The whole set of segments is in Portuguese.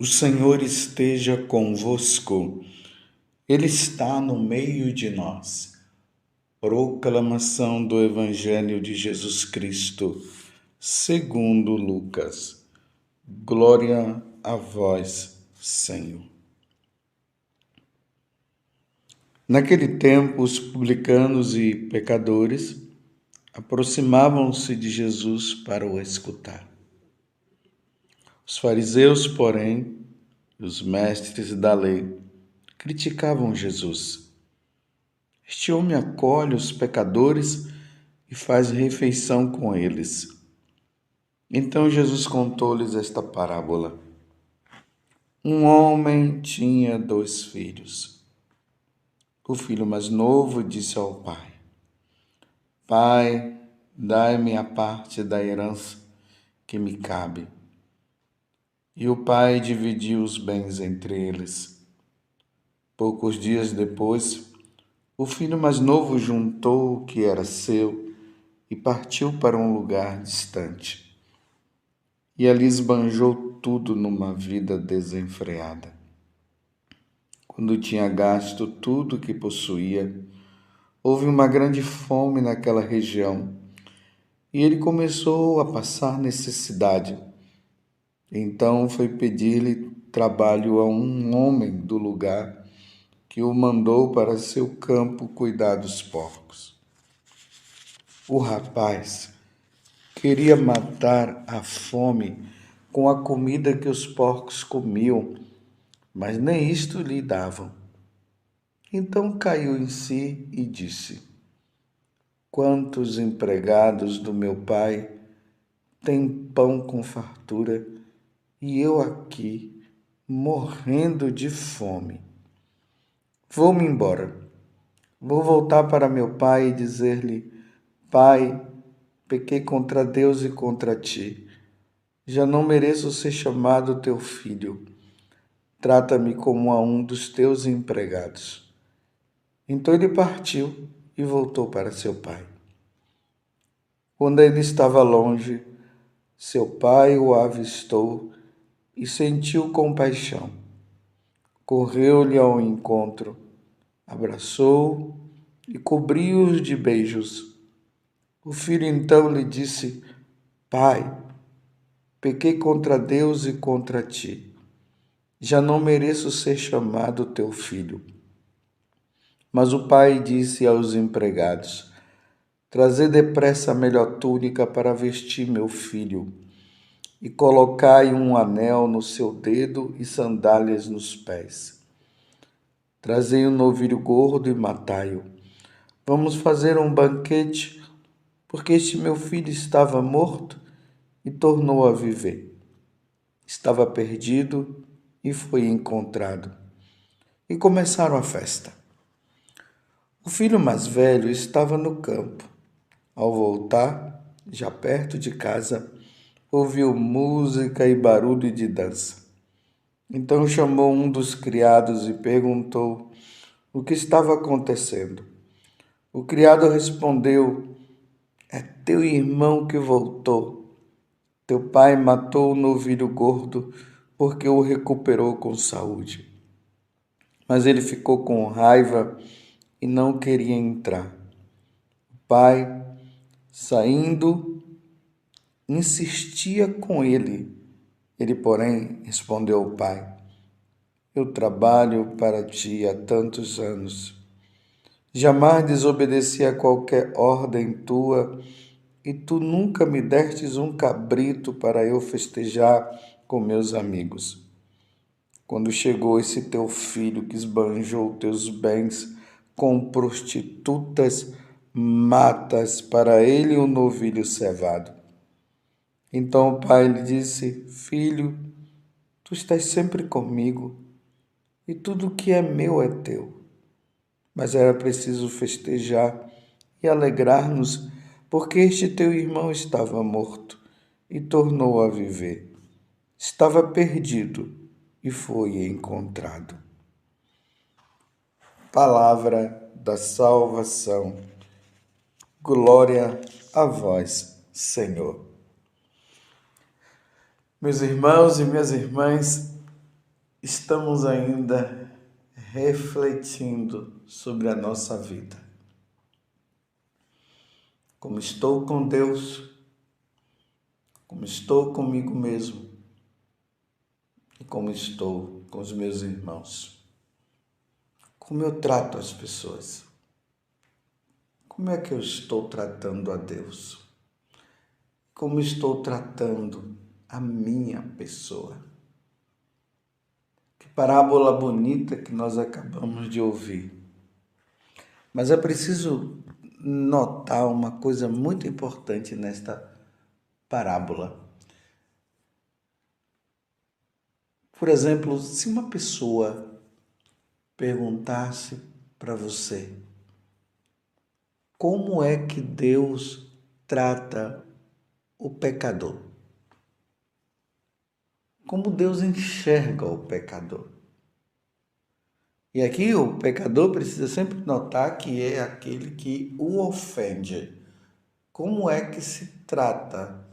O Senhor esteja convosco, Ele está no meio de nós. Proclamação do Evangelho de Jesus Cristo, segundo Lucas. Glória a vós, Senhor. Naquele tempo, os publicanos e pecadores aproximavam-se de Jesus para o escutar. Os fariseus, porém, e os mestres da lei, criticavam Jesus. Este homem acolhe os pecadores e faz refeição com eles. Então Jesus contou-lhes esta parábola. Um homem tinha 2 filhos. O filho mais novo disse ao pai: Pai, dai-me a parte da herança que me cabe. E o pai dividiu os bens entre eles. Poucos dias depois, o filho mais novo juntou o que era seu e partiu para um lugar distante. E ali esbanjou tudo numa vida desenfreada. Quando tinha gasto tudo o que possuía, houve uma grande fome naquela região e ele começou a passar necessidade. Então foi pedir-lhe trabalho a um homem do lugar que o mandou para seu campo cuidar dos porcos. O rapaz queria matar a fome com a comida que os porcos comiam, mas nem isto lhe davam. Então caiu em si e disse: Quantos empregados do meu pai têm pão com fartura e eu aqui morrendo de fome? Vou-me embora. Vou voltar para meu pai e dizer-lhe: Pai, pequei contra Deus e contra ti. Já não mereço ser chamado teu filho. Trata-me como a um dos teus empregados. Então ele partiu e voltou para seu pai. Quando ele estava longe, seu pai o avistou e sentiu compaixão. Correu-lhe ao encontro, abraçou-o e cobriu-o de beijos. O filho então lhe disse: Pai, pequei contra Deus e contra ti. Já não mereço ser chamado teu filho. Mas o pai disse aos empregados: Trazei depressa a melhor túnica para vestir meu filho, e colocai um anel no seu dedo e sandálias nos pés. Trazei um novilho gordo e matai-o. Vamos fazer um banquete, porque este meu filho estava morto e tornou a viver. Estava perdido e foi encontrado. E começaram a festa. O filho mais velho estava no campo. Ao voltar, já perto de casa, ouviu música e barulho de dança. Então chamou um dos criados e perguntou o que estava acontecendo. O criado respondeu: É teu irmão que voltou. Teu pai matou o novilho gordo porque o recuperou com saúde. Mas ele ficou com raiva e não queria entrar. O pai, saindo, insistia com ele. Ele, porém, respondeu ao pai: Eu trabalho para ti há tantos anos. Jamais desobedeci a qualquer ordem tua, e tu nunca me destes um cabrito para eu festejar com meus amigos. Quando chegou esse teu filho que esbanjou teus bens com prostitutas, matas para ele um novilho cevado. Então o pai lhe disse: Filho, tu estás sempre comigo, e tudo o que é meu é teu. Mas era preciso festejar e alegrar-nos, porque este teu irmão estava morto e tornou a viver. Estava perdido e foi encontrado. Palavra da salvação. Glória a vós, Senhor. Meus irmãos e minhas irmãs, estamos ainda refletindo sobre a nossa vida. Como estou com Deus, como estou comigo mesmo e como estou com os meus irmãos. Como eu trato as pessoas? Como é que eu estou tratando a Deus? Como estou tratando a minha pessoa? Que parábola bonita que nós acabamos de ouvir. Mas é preciso notar uma coisa muito importante nesta parábola. Por exemplo, se uma pessoa perguntasse para você como é que Deus trata o pecador, como Deus enxerga o pecador. E aqui o pecador precisa sempre notar que é aquele que o ofende. Como é que se trata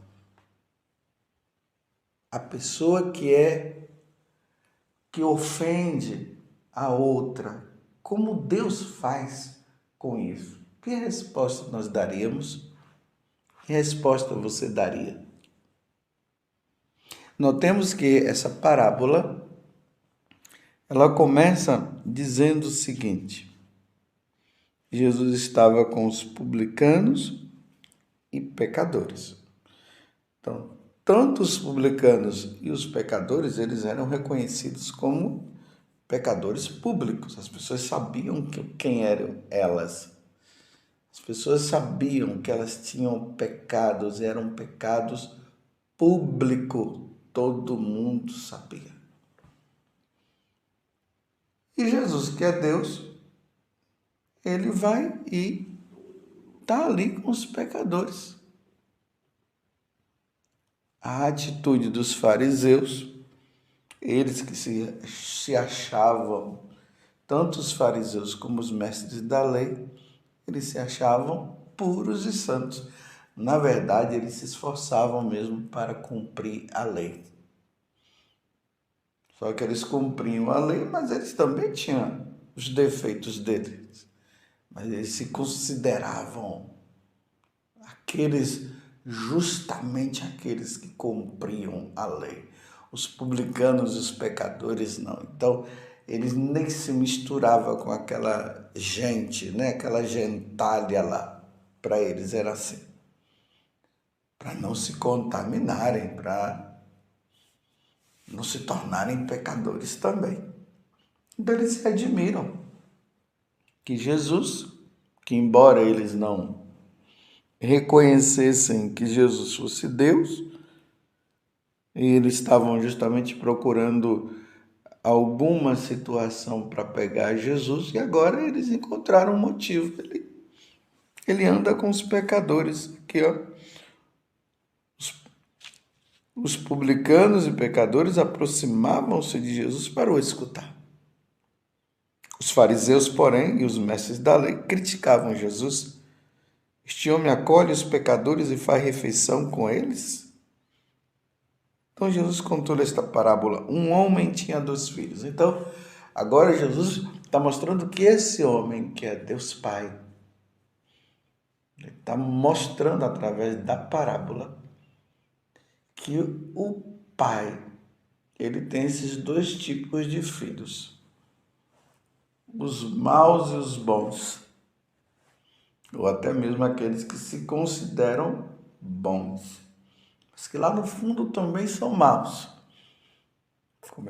a pessoa que ofende a outra? Como Deus faz com isso? Que resposta nós daríamos? Que resposta você daria? Notemos que essa parábola ela começa dizendo o seguinte: Jesus estava com os publicanos e pecadores. Então, tanto os publicanos e os pecadores, eles eram reconhecidos como pecadores públicos. As pessoas sabiam quem eram elas. As pessoas sabiam que elas tinham pecados, eram pecados públicos. Todo mundo sabia. E Jesus, que é Deus, ele vai e está ali com os pecadores. A atitude dos fariseus, eles que se achavam, tanto os fariseus como os mestres da lei, eles se achavam puros e santos. Na verdade, eles se esforçavam mesmo para cumprir a lei. Só que eles cumpriam a lei, mas eles também tinham os defeitos deles. Mas eles se consideravam justamente aqueles que cumpriam a lei. Os publicanos e os pecadores não. Então, eles nem se misturavam com aquela gente, né? Aquela gentalha lá. Para eles era assim. Para não se contaminarem, para não se tornarem pecadores também. Então, eles se admiram que Jesus, que embora eles não reconhecessem que Jesus fosse Deus, e eles estavam justamente procurando alguma situação para pegar Jesus, e agora eles encontraram um motivo. Ele anda com os pecadores, aqui, ó. Os publicanos e pecadores aproximavam-se de Jesus para o escutar. Os fariseus, porém, e os mestres da lei criticavam Jesus. Este homem acolhe os pecadores e faz refeição com eles? Então Jesus contou esta parábola. Um homem tinha 2 filhos. Então, agora Jesus está mostrando que esse homem, que é Deus Pai, ele está mostrando através da parábola que o pai, ele tem esses 2 tipos de filhos. Os maus e os bons. Ou até mesmo aqueles que se consideram bons. Mas que lá no fundo também são maus.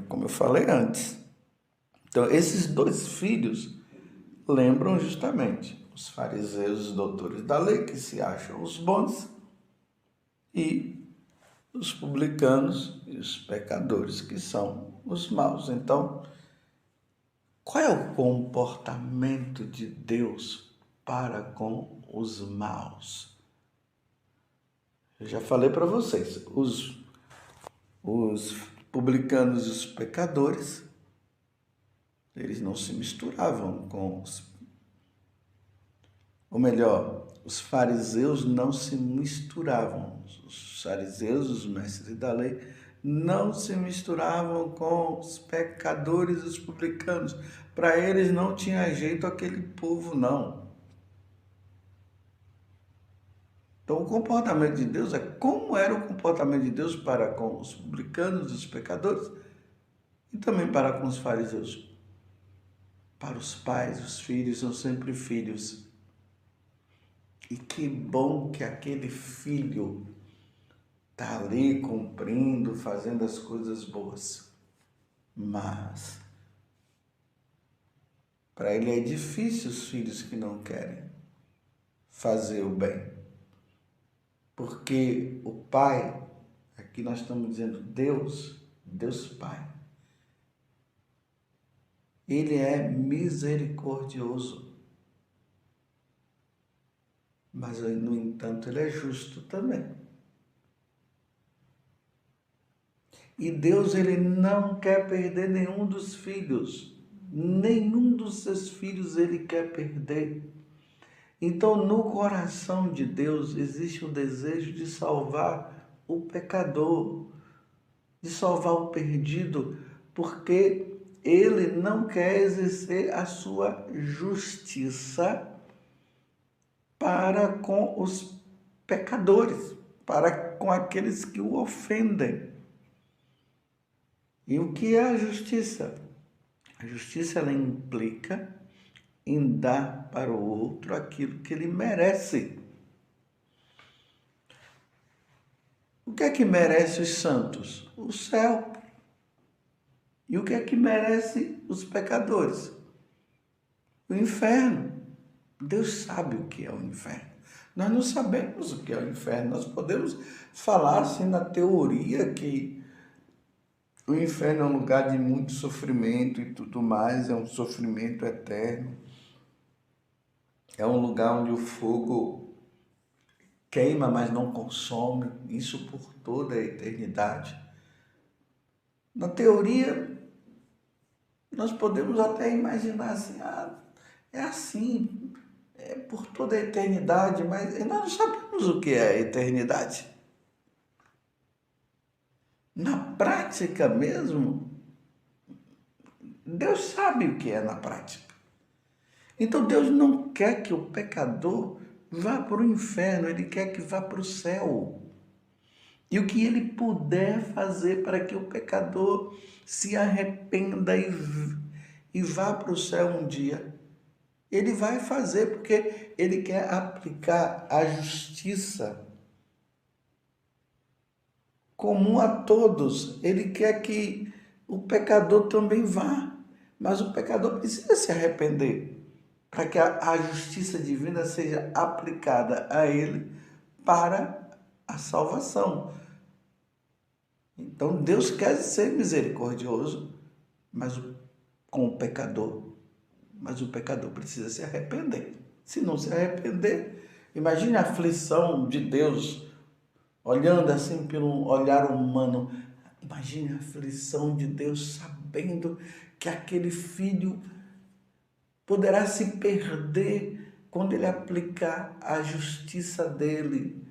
Como eu falei antes. Então, esses 2 filhos lembram justamente os fariseus, os doutores da lei, que se acham os bons, e os publicanos e os pecadores, que são os maus. Então, qual é o comportamento de Deus para com os maus? Eu já falei para vocês, os publicanos e os pecadores, eles não se misturavam com ou melhor, os fariseus não se misturavam. Os fariseus, os mestres da lei, não se misturavam com os pecadores e os publicanos. Para eles não tinha jeito aquele povo, não. Então, o comportamento de Deus é como era o comportamento de Deus para com os publicanos e os pecadores e também para com os fariseus. Para os pais, os filhos são sempre filhos. E que bom que aquele filho está ali cumprindo, fazendo as coisas boas. Mas para ele é difícil os filhos que não querem fazer o bem. Porque o Pai, aqui nós estamos dizendo Deus Pai, ele é misericordioso. Mas, no entanto, ele é justo também. E Deus, ele não quer perder nenhum dos filhos. Nenhum dos seus filhos ele quer perder. Então, no coração de Deus existe um desejo de salvar o pecador, de salvar o perdido, porque ele não quer exercer a sua justiça para com os pecadores, para com aqueles que o ofendem. E o que é a justiça? A justiça ela implica em dar para o outro aquilo que ele merece. O que é que merece os santos? O céu. E o que é que merece os pecadores? O inferno. Deus sabe o que é o inferno. Nós não sabemos o que é o inferno. Nós podemos falar assim na teoria que o inferno é um lugar de muito sofrimento e tudo mais, é um sofrimento eterno. É um lugar onde o fogo queima, mas não consome, isso por toda a eternidade. Na teoria, nós podemos até imaginar assim, é assim, é por toda a eternidade, mas nós não sabemos o que é a eternidade. Na prática mesmo, Deus sabe o que é na prática. Então Deus não quer que o pecador vá para o inferno, Ele quer que vá para o céu. E o que Ele puder fazer para que o pecador se arrependa e vá para o céu um dia, Ele vai fazer, porque Ele quer aplicar a justiça comum a todos. Ele quer que o pecador também vá, mas o pecador precisa se arrepender para que a justiça divina seja aplicada a ele para a salvação. Então Deus quer ser misericordioso, com o pecador, mas o pecador precisa se arrepender. Se não se arrepender, imagine a aflição de Deus olhando assim pelo olhar humano. Imagine a aflição de Deus sabendo que aquele filho poderá se perder quando ele aplicar a justiça dele,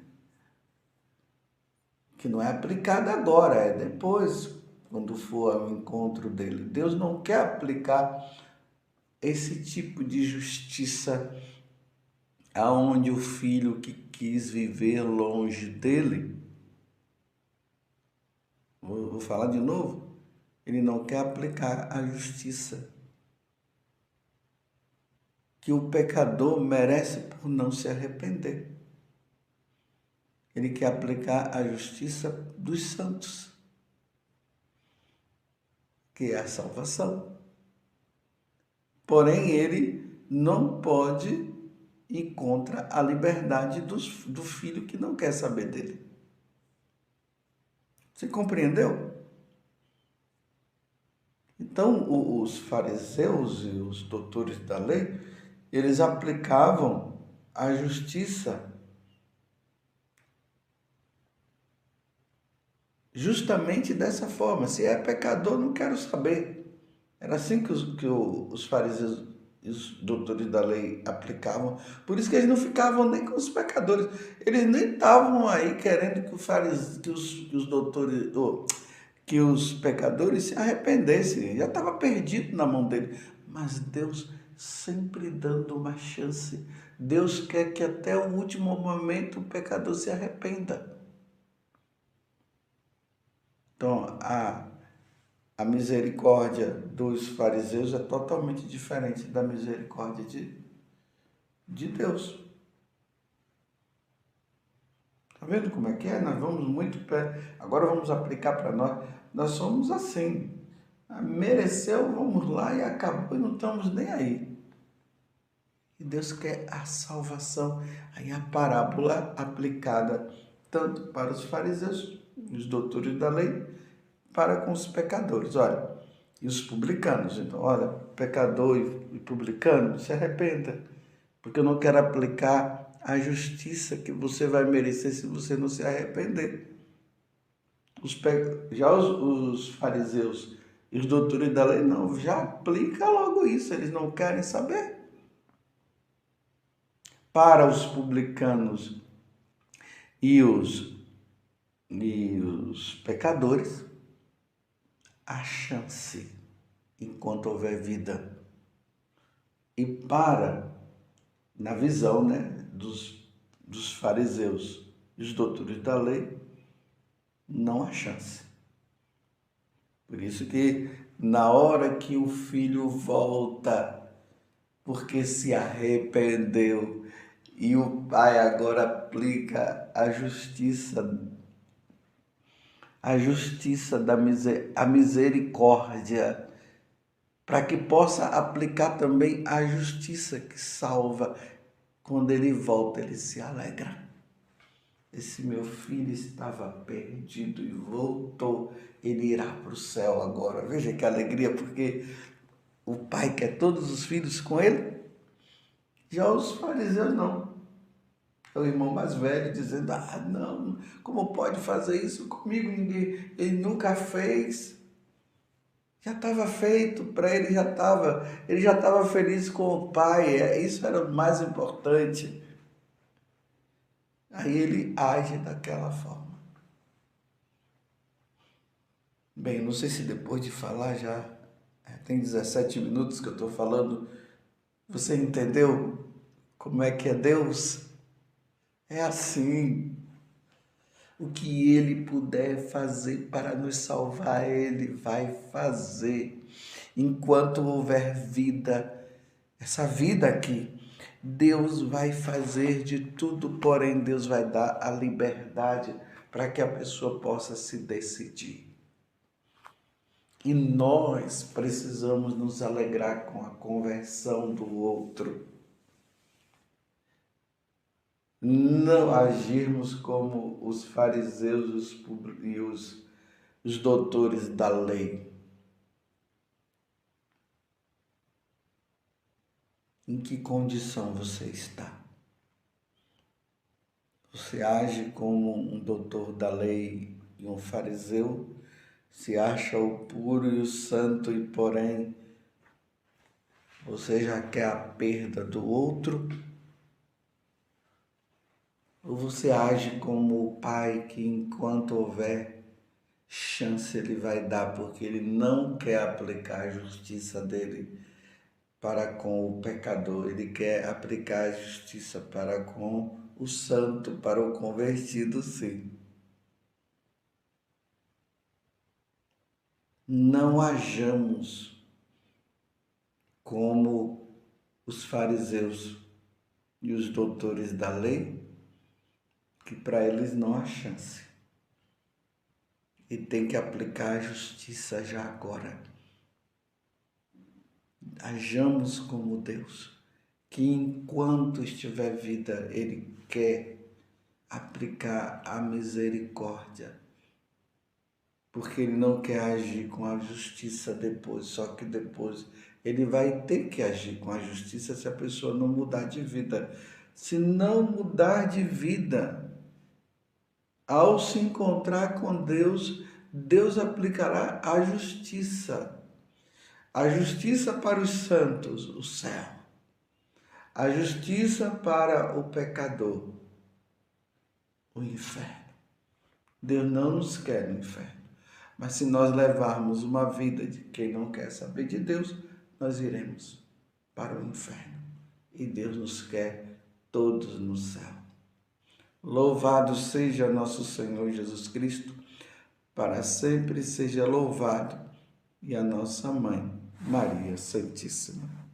que não é aplicada agora, é depois, quando for ao encontro dele. Deus não quer aplicar esse tipo de justiça aonde o filho que quis viver longe dele, vou falar de novo, ele não quer aplicar a justiça que o pecador merece por não se arrepender. Ele quer aplicar a justiça dos santos, que é a salvação. Porém, ele não pode ir contra a liberdade do filho que não quer saber dele. Você compreendeu? Então, os fariseus e os doutores da lei, eles aplicavam a justiça justamente dessa forma. Se é pecador, não quero saber. Era assim que os fariseus e os doutores da lei aplicavam. Por isso que eles não ficavam nem com os pecadores. Eles nem estavam aí querendo que os doutores, que os pecadores se arrependessem, já estava perdido na mão dele. Mas Deus sempre dando uma chance. Deus quer que até o último momento o pecador se arrependa. Então, a misericórdia dos fariseus é totalmente diferente da misericórdia de Deus. Está vendo como é que é? Nós vamos muito perto. Agora vamos aplicar para nós. Nós somos assim. Mereceu, vamos lá e acabou e não estamos nem aí. E Deus quer a salvação. Aí a parábola aplicada tanto para os fariseus, os doutores da lei, para com os pecadores. Olha, e os publicanos. Então, olha, pecador e publicano, se arrependa, porque eu não quero aplicar a justiça que você vai merecer se você não se arrepender. Já os fariseus e os doutores da lei não, já aplica logo isso, eles não querem saber. Para os publicanos e os pecadores, a chance enquanto houver vida. E na visão, né, dos fariseus e os doutores da lei, não há chance. Por isso que na hora que o filho volta, porque se arrependeu, e o pai agora aplica a justiça a misericórdia, para que possa aplicar também a justiça que salva. Quando ele volta, ele se alegra. Esse meu filho estava perdido e voltou, ele irá para o céu agora. Veja que alegria, porque o pai quer todos os filhos com ele. Já os fariseus não. É o irmão mais velho dizendo, não, como pode fazer isso comigo? Ninguém, ele nunca fez. Já estava feito para ele, ele já estava feliz com o pai, isso era o mais importante. Aí ele age daquela forma. Bem, não sei se depois de falar já, tem 17 minutos que eu estou falando, você entendeu como é que é Deus? É assim. O que Ele puder fazer para nos salvar, Ele vai fazer. Enquanto houver vida, essa vida aqui, Deus vai fazer de tudo, porém Deus vai dar a liberdade para que a pessoa possa se decidir. E nós precisamos nos alegrar com a conversão do outro. Não agirmos como os fariseus e os doutores da lei. Em que condição você está? Você age como um doutor da lei e um fariseu? Se acha o puro e o santo e, porém, você já quer a perda do outro? Ou você age como o pai que, enquanto houver chance, ele vai dar, porque ele não quer aplicar a justiça dele para com o pecador, ele quer aplicar a justiça para com o santo, para o convertido, sim. Não hajamos como os fariseus e os doutores da lei, que para eles não há chance. E tem que aplicar a justiça já agora. Hajamos como Deus, que enquanto estiver vida, Ele quer aplicar a misericórdia, porque Ele não quer agir com a justiça depois, só que depois Ele vai ter que agir com a justiça se a pessoa não mudar de vida. Se não mudar de vida, ao se encontrar com Deus, Deus aplicará a justiça. A justiça para os santos, o céu. A justiça para o pecador, o inferno. Deus não nos quer no inferno. Mas se nós levarmos uma vida de quem não quer saber de Deus, nós iremos para o inferno. E Deus nos quer todos no céu. Louvado seja nosso Senhor Jesus Cristo, para sempre seja louvado, e a nossa Mãe, Maria Santíssima.